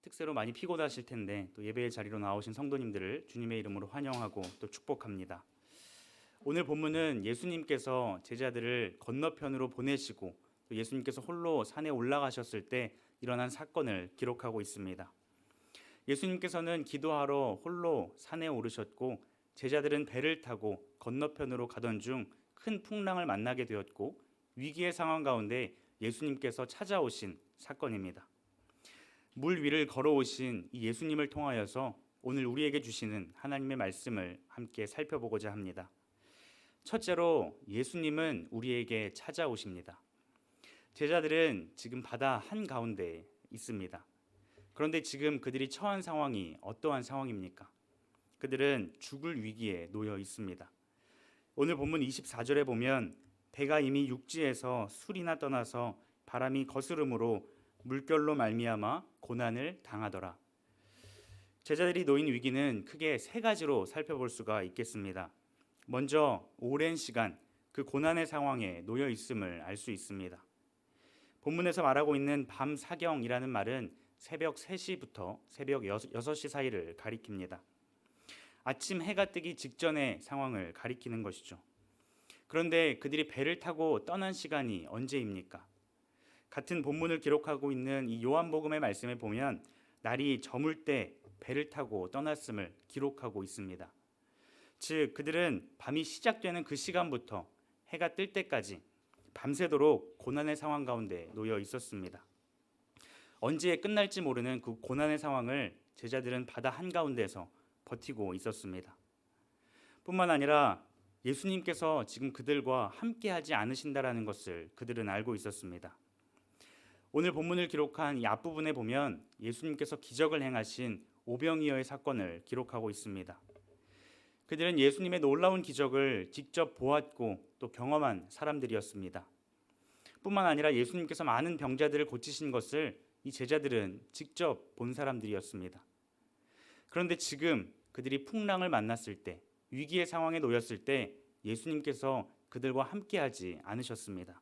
특세로 많이 피곤하실 텐데 또 예배의 자리로 나오신 성도님들을 주님의 이름으로 환영하고 또 축복합니다. 오늘 본문은 예수님께서 제자들을 건너편으로 보내시고 또 예수님께서 홀로 산에 올라가셨을 때 일어난 사건을 기록하고 있습니다. 예수님께서는 기도하러 홀로 산에 오르셨고 제자들은 배를 타고 건너편으로 가던 중 큰 풍랑을 만나게 되었고 위기의 상황 가운데 예수님께서 찾아오신 사건입니다. 물 위를 걸어오신 이 예수님을 통하여서 오늘 우리에게 주시는 하나님의 말씀을 함께 살펴보고자 합니다. 첫째로 예수님은 우리에게 찾아오십니다. 제자들은 지금 바다 한가운데 있습니다. 그런데 지금 그들이 처한 상황이 어떠한 상황입니까? 그들은 죽을 위기에 놓여 있습니다. 오늘 본문 24절에 보면 배가 이미 육지에서 술이나 떠나서 바람이 거스름으로 물결로 말미암아 고난을 당하더라. 제자들이 놓인 위기는 크게 세 가지로 살펴볼 수가 있겠습니다. 먼저 오랜 시간 그 고난의 상황에 놓여 있음을 알 수 있습니다. 본문에서 말하고 있는 밤 사경이라는 말은 새벽 3시부터 새벽 6시 사이를 가리킵니다. 아침 해가 뜨기 직전의 상황을 가리키는 것이죠. 그런데 그들이 배를 타고 떠난 시간이 언제입니까? 같은 본문을 기록하고 있는 이 요한복음의 말씀에 보면 날이 저물 때 배를 타고 떠났음을 기록하고 있습니다. 즉 그들은 밤이 시작되는 그 시간부터 해가 뜰 때까지 밤새도록 고난의 상황 가운데 놓여 있었습니다. 언제 끝날지 모르는 그 고난의 상황을 제자들은 바다 한가운데서 버티고 있었습니다. 뿐만 아니라 예수님께서 지금 그들과 함께하지 않으신다라는 것을 그들은 알고 있었습니다. 오늘 본문을 기록한 이 앞부분에 보면 예수님께서 기적을 행하신 오병이어의 사건을 기록하고 있습니다. 그들은 예수님의 놀라운 기적을 직접 보았고 또 경험한 사람들이었습니다. 뿐만 아니라 예수님께서 많은 병자들을 고치신 것을 이 제자들은 직접 본 사람들이었습니다. 그런데 지금 그들이 풍랑을 만났을 때, 위기의 상황에 놓였을 때 예수님께서 그들과 함께하지 않으셨습니다.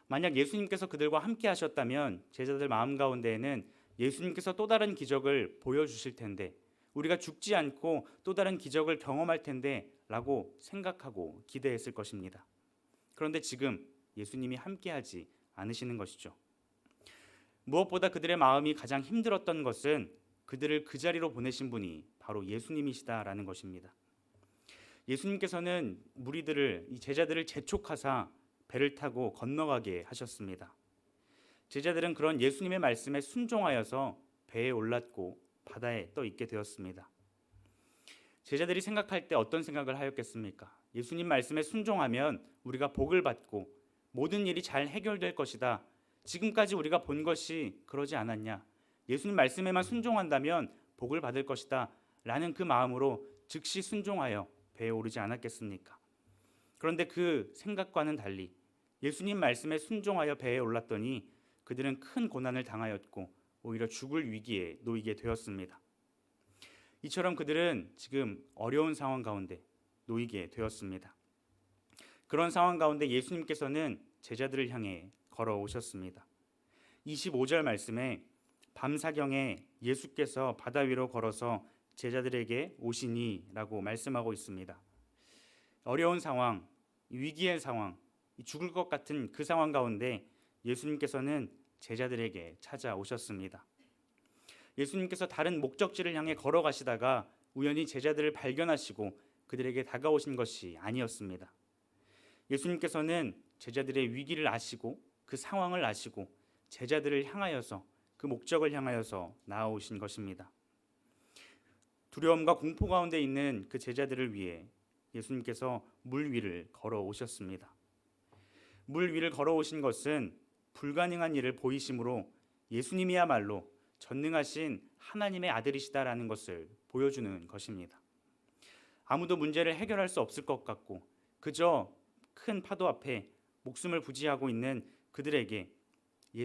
만약 예수님께서 그들과 함께 하셨다면 제자들 마음 가운데에는 예수님께서 또 다른 기적을 보여주실 텐데 우리가 죽지 않고 또 다른 기적을 경험할 텐데 라고 생각하고 기대했을 것입니다. 그런데 지금 예수님이 함께하지 않으시는 것이죠. 무엇보다 그들의 마음이 가장 힘들었던 것은 그들을 그 자리로 보내신 분이 바로 예수님이시다라는 것입니다. 예수님께서는 무리들을, 이 제자들을 재촉하사 배를 타고 건너가게 하셨습니다. 제자들은 그런 예수님의 말씀에 순종하여서 배에 올랐고 바다에 떠 있게 되었습니다. 제자들이 생각할 때 어떤 생각을 하였겠습니까? 예수님 말씀에 순종하면 우리가 복을 받고 모든 일이 잘 해결될 것이다. 지금까지 우리가 본 것이 그러지 않았냐? 예수님 말씀에만 순종한다면 복을 받을 것이다. 라는 그 마음으로 즉시 순종하여 배에 오르지 않았겠습니까? 그런데 그 생각과는 달리 예수님 말씀에 순종하여 배에 올랐더니 그들은 큰 고난을 당하였고 오히려 죽을 위기에 놓이게 되었습니다. 이처럼 그들은 지금 어려운 상황 가운데 놓이게 되었습니다. 그런 상황 가운데 예수님께서는 제자들을 향해 걸어오셨습니다. 25절 말씀에 밤사경에 예수께서 바다 위로 걸어서 제자들에게 오시니 라고 말씀하고 있습니다. 어려운 상황, 위기의 상황, 죽을 것 같은 그 상황 가운데 예수님께서는 제자들에게 찾아오셨습니다. 예수님께서 다른 목적지를 향해 걸어가시다가 우연히 제자들을 발견하시고 그들에게 다가오신 것이 아니었습니다. 예수님께서는 제자들의 위기를 아시고 그 상황을 아시고 제자들을 향하여서 그 목적을 향하여서 나아오신 것입니다. 두려움과 공포 가운데 있는 그 제자들을 위해 예수님께서 물 위를 걸어오셨습니다. 물 위를 걸어오신 것은 불가능한 일을 보이심으로 예수님이야말로 전능하신 하나님의 아들이시다라는 것을 보여주는 것입니다. 아무도 문제를 해결할 수 없을 것 같고 그저 큰 파도 앞에 목숨을 부지하고 있는 그들에게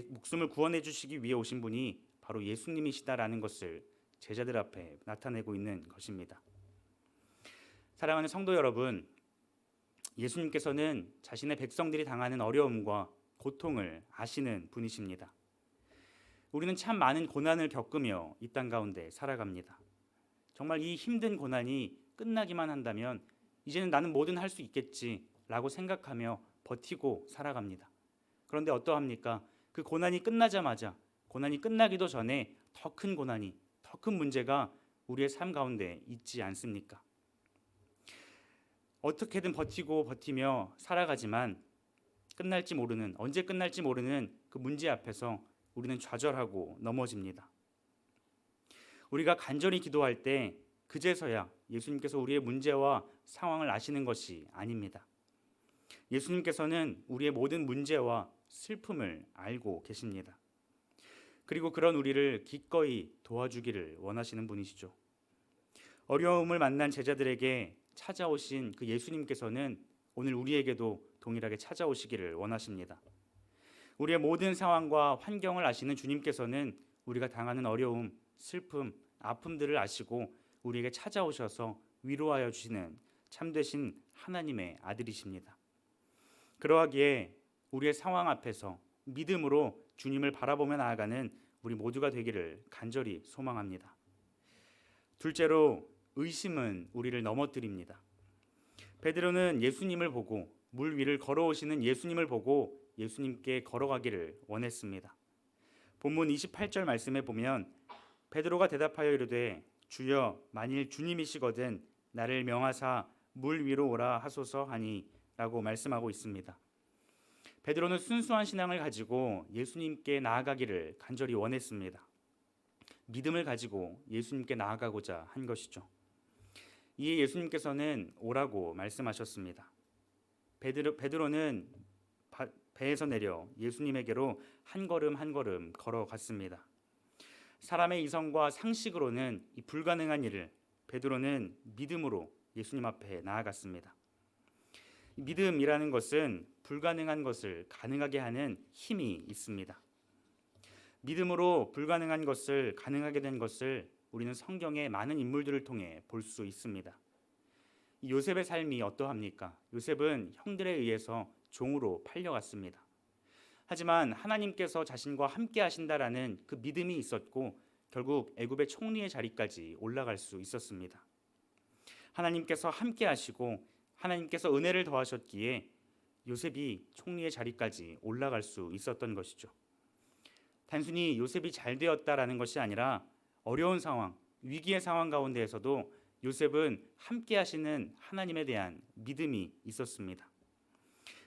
목숨을 구원해 주시기 위해 오신 분이 바로 예수님이시다라는 것을 제자들 앞에 나타내고 있는 것입니다. 사랑하는 성도 여러분, 예수님께서는 자신의 백성들이 당하는 어려움과 고통을 아시는 분이십니다. 우리는 참 많은 고난을 겪으며 이 땅 가운데 살아갑니다. 정말 이 힘든 고난이 끝나기만 한다면 이제는 나는 뭐든 할 수 있겠지라고 생각하며 버티고 살아갑니다. 그런데 어떠합니까? 그 고난이 끝나자마자, 고난이 끝나기도 전에 더 큰 고난이, 더 큰 문제가 우리의 삶 가운데 있지 않습니까? 어떻게든 버티며 살아가지만 언제 끝날지 모르는 그 문제 앞에서 우리는 좌절하고 넘어집니다. 우리가 간절히 기도할 때 그제서야 예수님께서 우리의 문제와 상황을 아시는 것이 아닙니다. 예수님께서는 우리의 모든 문제와 슬픔을 알고 계십니다. 그리고 그런 우리를 기꺼이 도와주기를 원하시는 분이시죠. 어려움을 만난 제자들에게 찾아오신 그 예수님께서는 오늘 우리에게도 동일하게 찾아오시기를 원하십니다. 우리의 모든 상황과 환경을 아시는 주님께서는 우리가 당하는 어려움, 슬픔, 아픔들을 아시고 우리에게 찾아오셔서 위로하여 주시는 참되신 하나님의 아들이십니다. 그러하기에 우리의 상황 앞에서 믿음으로 주님을 바라보며 나아가는 우리 모두가 되기를 간절히 소망합니다. 둘째로 의심은 우리를 넘어뜨립니다. 베드로는 예수님을 보고 물 위를 걸어오시는 예수님을 보고 예수님께 걸어가기를 원했습니다. 본문 28절 말씀에 보면 베드로가 대답하여 이르되 주여 만일 주님이시거든 나를 명하사 물 위로 오라 하소서 하니 라고 말씀하고 있습니다. 베드로는 순수한 신앙을 가지고 예수님께 나아가기를 간절히 원했습니다. 믿음을 가지고 예수님께 나아가고자 한 것이죠. 이에 예수님께서는 오라고 말씀하셨습니다. 베드로는 배에서 내려 예수님에게로 한 걸음 한 걸음 걸어갔습니다. 사람의 이성과 상식으로는 이 불가능한 일을 베드로는 믿음으로 예수님 앞에 나아갔습니다. 믿음이라는 것은 불가능한 것을 가능하게 하는 힘이 있습니다. 믿음으로 불가능한 것을 가능하게 된 것을 우리는 성경의 많은 인물들을 통해 볼 수 있습니다. 요셉의 삶이 어떠합니까? 요셉은 형들에 의해서 종으로 팔려갔습니다. 하지만 하나님께서 자신과 함께 하신다라는 그 믿음이 있었고 결국 애굽의 총리의 자리까지 올라갈 수 있었습니다. 하나님께서 함께 하시고 하나님께서 은혜를 더하셨기에 요셉이 총리의 자리까지 올라갈 수 있었던 것이죠. 단순히 요셉이 잘 되었다라는 것이 아니라 어려운 상황, 위기의 상황 가운데에서도 요셉은 함께 하시는 하나님에 대한 믿음이 있었습니다.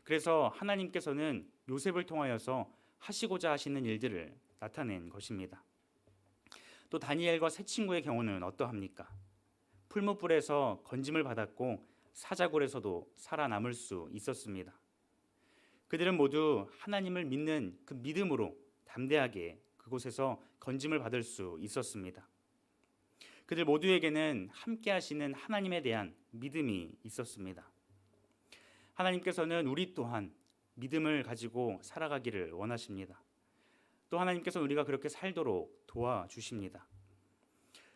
그래서 하나님께서는 요셉을 통하여서 하시고자 하시는 일들을 나타낸 것입니다. 또 다니엘과 세 친구의 경우는 어떠합니까? 풀무불에서 건짐을 받았고 사자굴에서도 살아남을 수 있었습니다. 그들은 모두 하나님을 믿는 그 믿음으로 담대하게 그곳에서 건짐을 받을 수 있었습니다. 그들 모두에게는 함께 하시는 하나님에 대한 믿음이 있었습니다. 하나님께서는 우리 또한 믿음을 가지고 살아가기를 원하십니다. 또 하나님께서는 우리가 그렇게 살도록 도와주십니다.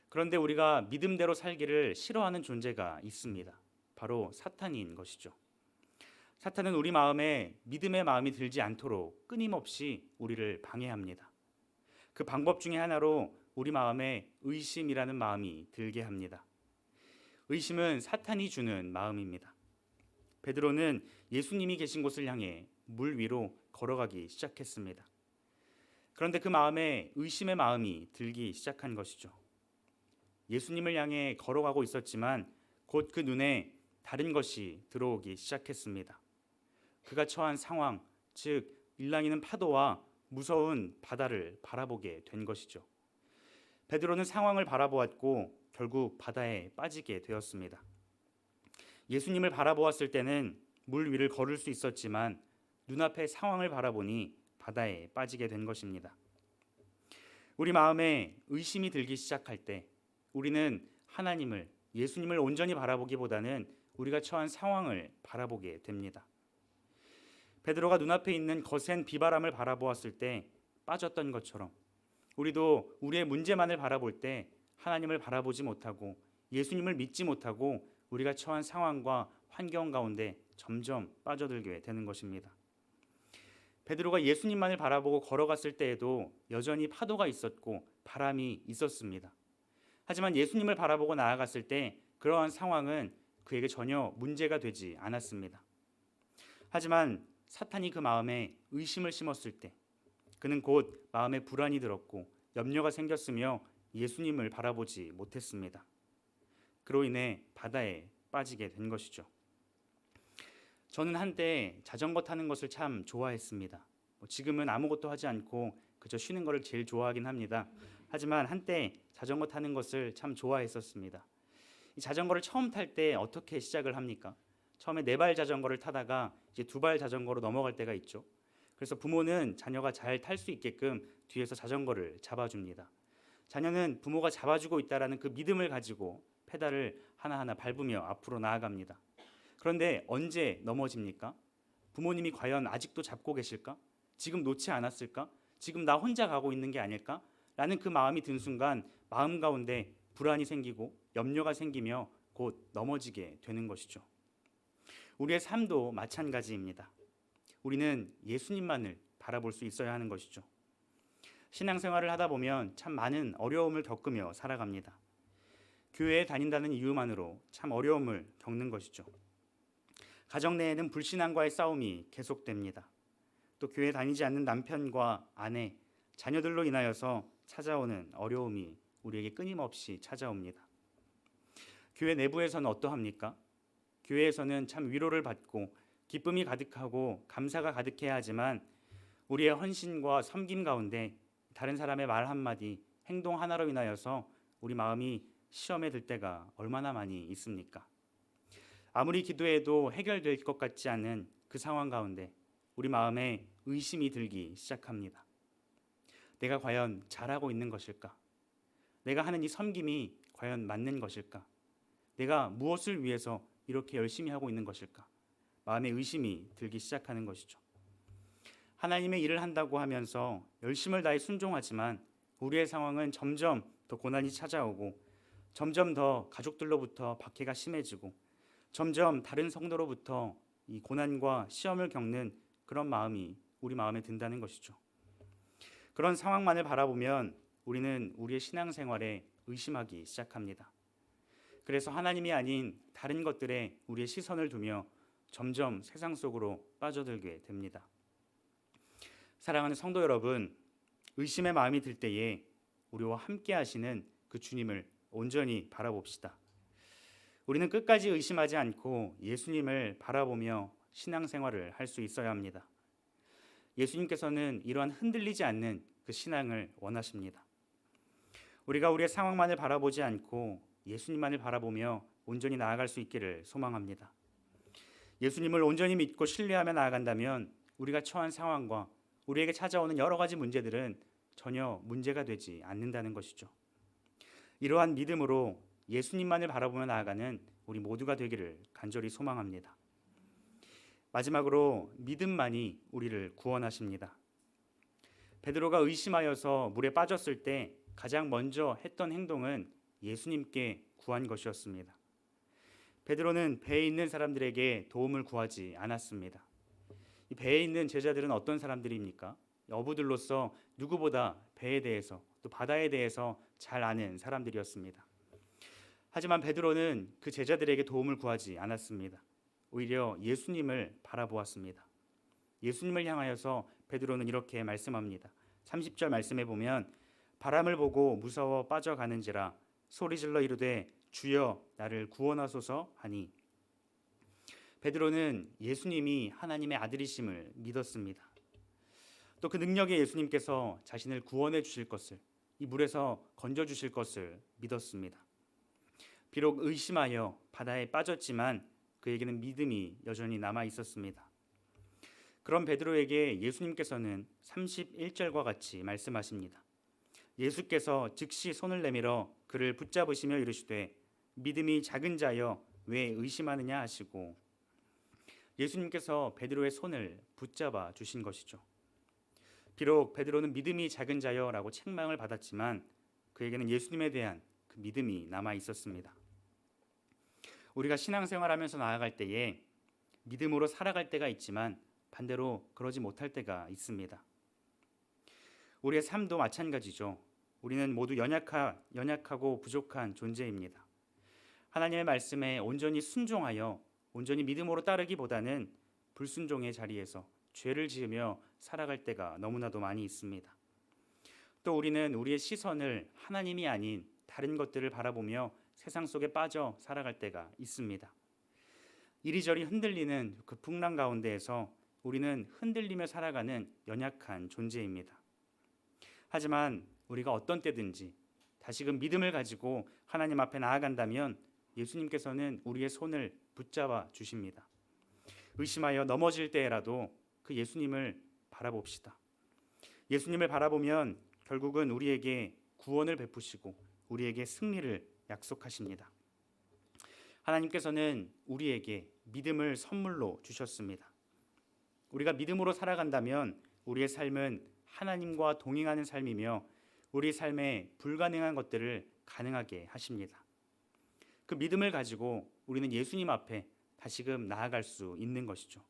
그런데 우리가 믿음대로 살기를 싫어하는 존재가 있습니다. 바로 사탄인 것이죠. 사탄은 우리 마음에 믿음의 마음이 들지 않도록 끊임없이 우리를 방해합니다. 그 방법 중에 하나로 우리 마음에 의심이라는 마음이 들게 합니다. 의심은 사탄이 주는 마음입니다. 베드로는 예수님이 계신 곳을 향해 물 위로 걸어가기 시작했습니다. 그런데 그 마음에 의심의 마음이 들기 시작한 것이죠. 예수님을 향해 걸어가고 있었지만 곧 그 눈에 다른 것이 들어오기 시작했습니다. 그가 처한 상황, 즉 일랑이는 파도와 무서운 바다를 바라보게 된 것이죠. 베드로는 상황을 바라보았고 결국 바다에 빠지게 되었습니다. 예수님을 바라보았을 때는 물 위를 걸을 수 있었지만 눈앞의 상황을 바라보니 바다에 빠지게 된 것입니다. 우리 마음에 의심이 들기 시작할 때 우리는 하나님을, 예수님을 온전히 바라보기보다는 우리가 처한 상황을 바라보게 됩니다. 베드로가 눈앞에 있는 거센 비바람을 바라보았을 때 빠졌던 것처럼 우리도 우리의 문제만을 바라볼 때 하나님을 바라보지 못하고 예수님을 믿지 못하고 우리가 처한 상황과 환경 가운데 점점 빠져들게 되는 것입니다. 베드로가 예수님만을 바라보고 걸어갔을 때에도 여전히 파도가 있었고 바람이 있었습니다. 하지만 예수님을 바라보고 나아갔을 때 그러한 상황은 그에게 전혀 문제가 되지 않았습니다. 하지만 사탄이 그 마음에 의심을 심었을 때 그는 곧 마음에 불안이 들었고 염려가 생겼으며 예수님을 바라보지 못했습니다. 그로 인해 바다에 빠지게 된 것이죠. 저는 한때 자전거 타는 것을 참 좋아했습니다. 지금은 아무것도 하지 않고 그저 쉬는 것을 제일 좋아하긴 합니다. 하지만 한때 자전거 타는 것을 참 좋아했었습니다. 이 자전거를 처음 탈 때 어떻게 시작을 합니까? 처음에 4발 자전거를 타다가 이제 2발 자전거로 넘어갈 때가 있죠. 그래서 부모는 자녀가 잘 탈 수 있게끔 뒤에서 자전거를 잡아줍니다. 자녀는 부모가 잡아주고 있다라는 그 믿음을 가지고 페달을 하나하나 밟으며 앞으로 나아갑니다. 그런데 언제 넘어집니까? 부모님이 과연 아직도 잡고 계실까? 지금 놓지 않았을까? 지금 나 혼자 가고 있는 게 아닐까? 라는 그 마음이 든 순간 마음 가운데 불안이 생기고 염려가 생기며 곧 넘어지게 되는 것이죠. 우리의 삶도 마찬가지입니다. 우리는 예수님만을 바라볼 수 있어야 하는 것이죠. 신앙생활을 하다 보면 참 많은 어려움을 겪으며 살아갑니다. 교회에 다닌다는 이유만으로 참 어려움을 겪는 것이죠. 가정 내에는 불신앙과의 싸움이 계속됩니다. 또 교회 다니지 않는 남편과 아내, 자녀들로 인하여서 찾아오는 어려움이 우리에게 끊임없이 찾아옵니다. 교회 내부에서는 어떠합니까? 교회에서는 참 위로를 받고 기쁨이 가득하고 감사가 가득해야 하지만 우리의 헌신과 섬김 가운데 다른 사람의 말 한마디, 행동 하나로 인하여서 우리 마음이 시험에 들 때가 얼마나 많이 있습니까? 아무리 기도해도 해결될 것 같지 않은 그 상황 가운데 우리 마음에 의심이 들기 시작합니다. 내가 과연 잘하고 있는 것일까? 내가 하는 이 섬김이 과연 맞는 것일까? 내가 무엇을 위해서 이렇게 열심히 하고 있는 것일까? 마음에 의심이 들기 시작하는 것이죠. 하나님의 일을 한다고 하면서 열심을 다해 순종하지만 우리의 상황은 점점 더 고난이 찾아오고 점점 더 가족들로부터 박해가 심해지고 점점 다른 성도로부터 이 고난과 시험을 겪는 그런 마음이 우리 마음에 든다는 것이죠. 그런 상황만을 바라보면 우리는 우리의 신앙생활에 의심하기 시작합니다. 그래서 하나님이 아닌 다른 것들에 우리의 시선을 두며 점점 세상 속으로 빠져들게 됩니다. 사랑하는 성도 여러분, 의심의 마음이 들 때에 우리와 함께 하시는 그 주님을 온전히 바라봅시다. 우리는 끝까지 의심하지 않고 예수님을 바라보며 신앙생활을 할 수 있어야 합니다. 예수님께서는 이러한 흔들리지 않는 그 신앙을 원하십니다. 우리가 우리의 상황만을 바라보지 않고 예수님만을 바라보며 온전히 나아갈 수 있기를 소망합니다. 예수님을 온전히 믿고 신뢰하며 나아간다면 우리가 처한 상황과 우리에게 찾아오는 여러 가지 문제들은 전혀 문제가 되지 않는다는 것이죠. 이러한 믿음으로 예수님만을 바라보며 나아가는 우리 모두가 되기를 간절히 소망합니다. 마지막으로 믿음만이 우리를 구원하십니다. 베드로가 의심하여서 물에 빠졌을 때 가장 먼저 했던 행동은 예수님께 구한 것이었습니다. 베드로는 배에 있는 사람들에게 도움을 구하지 않았습니다. 이 배에 있는 제자들은 어떤 사람들입니까? 어부들로서 누구보다 배에 대해서 또 바다에 대해서 잘 아는 사람들이었습니다. 하지만 베드로는 그 제자들에게 도움을 구하지 않았습니다. 오히려 예수님을 바라보았습니다. 예수님을 향하여서 베드로는 이렇게 말씀합니다. 30절 말씀에 보면 바람을 보고 무서워 빠져가는지라 소리질러 이르되 주여 나를 구원하소서 하니 베드로는 예수님이 하나님의 아들이심을 믿었습니다. 또 그 능력의 예수님께서 자신을 구원해 주실 것을, 이 물에서 건져 주실 것을 믿었습니다. 비록 의심하여 바다에 빠졌지만 그에게는 믿음이 여전히 남아 있었습니다. 그런 베드로에게 예수님께서는 31절과 같이 말씀하십니다. 예수께서 즉시 손을 내밀어 그를 붙잡으시며 이르시되 믿음이 작은 자여 왜 의심하느냐 하시고 예수님께서 베드로의 손을 붙잡아 주신 것이죠. 비록 베드로는 믿음이 작은 자여라고 책망을 받았지만 그에게는 예수님에 대한 그 믿음이 남아 있었습니다. 우리가 신앙생활하면서 나아갈 때에 믿음으로 살아갈 때가 있지만 반대로 그러지 못할 때가 있습니다. 우리의 삶도 마찬가지죠. 우리는 모두 연약하고 부족한 존재입니다. 하나님의 말씀에 온전히 순종하여 온전히 믿음으로 따르기보다는 불순종의 자리에서 죄를 지으며 살아갈 때가 너무나도 많이 있습니다. 또 우리는 우리의 시선을 하나님이 아닌 다른 것들을 바라보며 세상 속에 빠져 살아갈 때가 있습니다. 이리저리 흔들리는 그 풍랑 가운데에서 우리는 흔들리며 살아가는 연약한 존재입니다. 하지만 우리가 어떤 때든지 다시금 믿음을 가지고 하나님 앞에 나아간다면 예수님께서는 우리의 손을 붙잡아 주십니다. 의심하여 넘어질 때라도 그 예수님을 바라봅시다. 예수님을 바라보면 결국은 우리에게 구원을 베푸시고 우리에게 승리를 약속하십니다. 하나님께서는 우리에게 믿음을 선물로 주셨습니다. 우리가 믿음으로 살아간다면 우리의 삶은 하나님과 동행하는 삶이며 우리 삶에 불가능한 것들을 가능하게 하십니다. 그 믿음을 가지고 우리는 예수님 앞에 다시금 나아갈 수 있는 것이죠.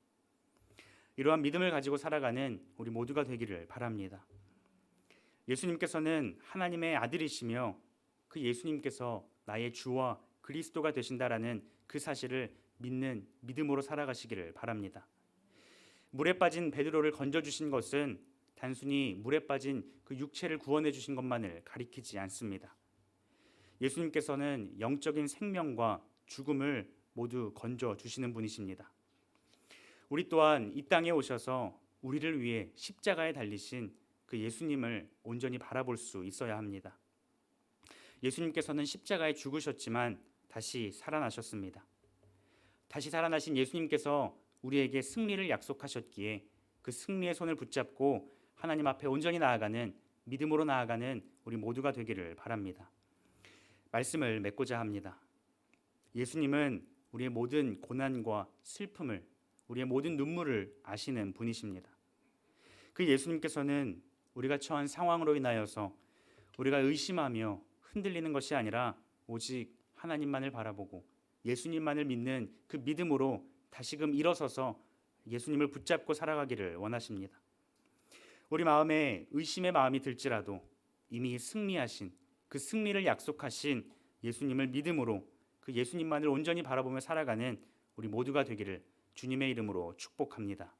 이러한 믿음을 가지고 살아가는 우리 모두가 되기를 바랍니다. 예수님께서는 하나님의 아들이시며 그 예수님께서 나의 주와 그리스도가 되신다라는 그 사실을 믿는 믿음으로 살아가시기를 바랍니다. 물에 빠진 베드로를 건져주신 것은 단순히 물에 빠진 그 육체를 구원해 주신 것만을 가리키지 않습니다. 예수님께서는 영적인 생명과 죽음을 모두 건져 주시는 분이십니다. 우리 또한 이 땅에 오셔서 우리를 위해 십자가에 달리신 그 예수님을 온전히 바라볼 수 있어야 합니다. 예수님께서는 십자가에 죽으셨지만 다시 살아나셨습니다. 다시 살아나신 예수님께서 우리에게 승리를 약속하셨기에 그 승리의 손을 붙잡고 하나님 앞에 온전히 나아가는 믿음으로 나아가는 우리 모두가 되기를 바랍니다. 말씀을 맺고자 합니다. 예수님은 우리의 모든 고난과 슬픔을, 우리의 모든 눈물을 아시는 분이십니다. 그 예수님께서는 우리가 처한 상황으로 인하여서 우리가 의심하며 흔들리는 것이 아니라 오직 하나님만을 바라보고 예수님만을 믿는 그 믿음으로 다시금 일어서서 예수님을 붙잡고 살아가기를 원하십니다. 우리 마음에 의심의 마음이 들지라도 이미 승리하신 그 승리를 약속하신 예수님을 믿음으로 그 예수님만을 온전히 바라보며 살아가는 우리 모두가 되기를 주님의 이름으로 축복합니다.